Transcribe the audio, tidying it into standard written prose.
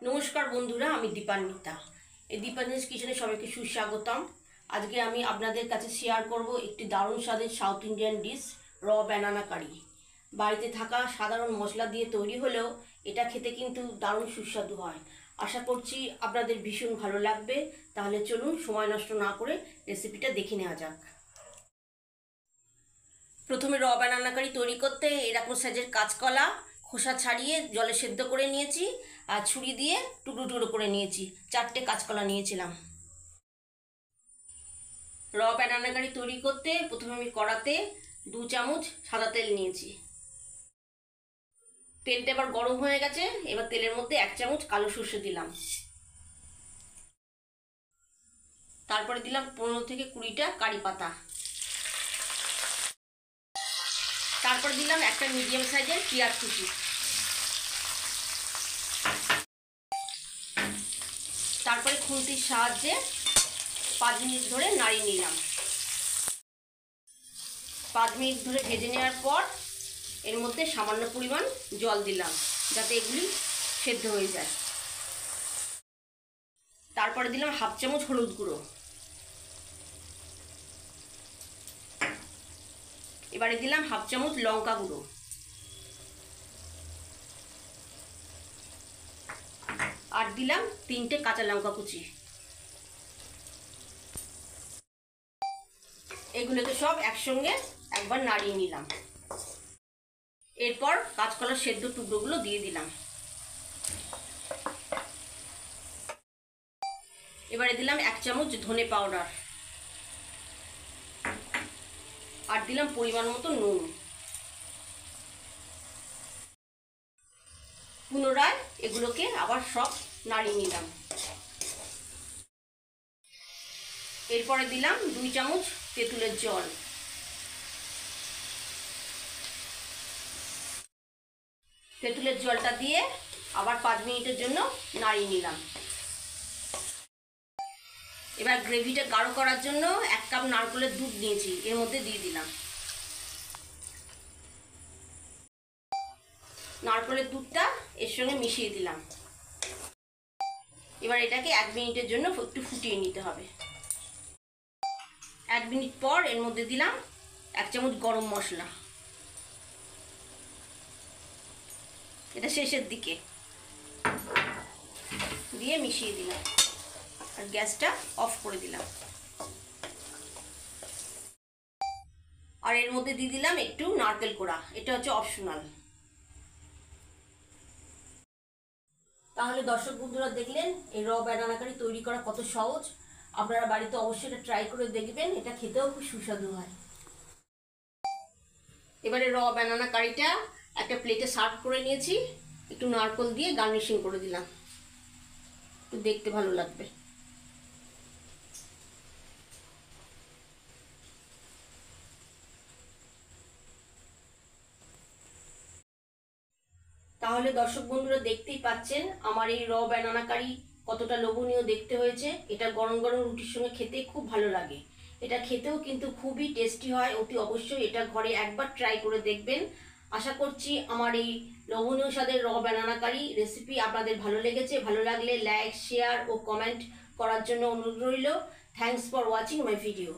নমস্কার বন্ধুরা, আমি দীপান্বিতা। এই দীপান্বিতাস কিচেনে সবাইকে সুস্বাগতম। আজকে আমি আপনাদের কাছে শেয়ার করব একটি দারুণ স্বাদের সাউথ ইন্ডিয়ান ডিশ, র ব্যানানা কারি। বাড়িতে থাকা সাধারণ মশলা দিয়ে তৈরি হলেও এটা খেতে কিন্তু দারুণ সুস্বাদু হয়। আশা করছি আপনাদের ভীষণ ভালো লাগবে। তাহলে চলুন সময় নষ্ট না করে রেসিপিটা দেখে নেওয়া যাক। প্রথমে র ব্যানানা কারি তৈরি করতে এরকম সাইজের কাঁচকলা খোসা ছাড়িয়ে জলে সেদ্ধ করে নিয়েছি, আর ছুরি দিয়ে টুকরো টুকরো করে নিয়েছি। 4টে কাঁচকলা নিয়েছিলাম। র ব্যানানা কারি তৈরি করতে প্রথমে আমি কড়াতে 2 চামচ সাদা তেল নিয়েছি। তেলটা এবার গরম হয়ে গেছে। এবার তেলের মধ্যে 1 চামচ কালো সর্ষে দিলাম। তারপরে দিলাম 15 থেকে 20টা কারি পাতা। তারপর দিলাম একটা মিডিয়াম সাইজের পেঁয়াজ কুচি। তারপরে খুন্তির সাহায্যে 5 মিনিট ধরে নাড়িয়ে নিলাম। 5 মিনিট ধরে ভেজে নেওয়ার পর এর মধ্যে সামান্য পরিমাণ জল দিলাম, যাতে এগুলি সেদ্ধ হয়ে যায়। তারপরে দিলাম 1/2 চামচ হলুদ গুঁড়ো। এবারে দিলাম 1/2 চামচ লঙ্কা গুঁড়ো। আর দিলাম 3টে কাঁচা লঙ্কা কুচি। এগুলোকে সব একসঙ্গে একবার নাড়িয়ে নিলাম। এরপর কাঁচকলার সেদ্ধ টুকরোগুলো দিয়ে দিলাম। এবারে দিলাম 1 চামচ ধনে পাউডার। আর দিলাম পরিমাণ মতো নুন। পুনরায় এগুলোকে আবার সব নাড়িয়ে নিলাম। এরপরে দিলাম 2 চামচ তেঁতুলের জল। তেঁতুলের জলটা দিয়ে আবার 5 মিনিটের জন্য নাড়িয়ে নিলাম। এবার গ্রেভিটা গাঢ় করার জন্য 1 কাপ নারকেলের দুধ নিয়েছি, এর মধ্যে দিয়ে দিলাম। নারকেলের দুধটা এর সঙ্গে মিশিয়ে দিলাম। এবার এটাকে 1 মিনিটের জন্য একটু ফুটিয়ে নিতে হবে। 1 মিনিট পর এর মধ্যে দিলাম 1 চামচ গরম মশলা। এটা শেষের দিকে দিয়ে মিশিয়ে দিলাম, আর গ্যাসটা অফ করে দিলাম। আর এর মধ্যে দিয়ে দিলাম একটু নারকেল কোড়া, এটা হচ্ছে অপশনাল। তাহলে দর্শক বন্ধুরা দেখলেন এই র ব্যানানা কারি তৈরি করা কত সহজ। আপনারা বাড়িতে অবশ্যই এটা ট্রাই করে দেখবেন, এটা খেতেও খুব সুস্বাদু হয়। এবারে র ব্যানানা কারিটা একটা প্লেটে সার্ভ করে নিয়েছি। একটু নারকেল দিয়ে গার্নিশিং করে দিলাম, একটু দেখতে ভালো লাগবে। তাহলে দর্শক বন্ধুরা দেখতেই পাচ্ছেন আমার এই র ব্যানানা কারি কতটা লোভনীয় দেখতে হয়েছে। এটা গরম গরম রুটির সঙ্গে খেতে খুব ভালো লাগে। এটা খেতেও কিন্তু খুবই টেস্টি হয়। অতি অবশ্যই এটা ঘরে একবার ট্রাই করে দেখবেন। আশা করছি আমার এই লোভনীয় স্বাদের র ব্যানানা কারি রেসিপি আপনাদের ভালো লেগেছে। ভালো লাগলে লাইক, শেয়ার ও কমেন্ট করার জন্য অনুরোধ রইল। Thanks for watching my video.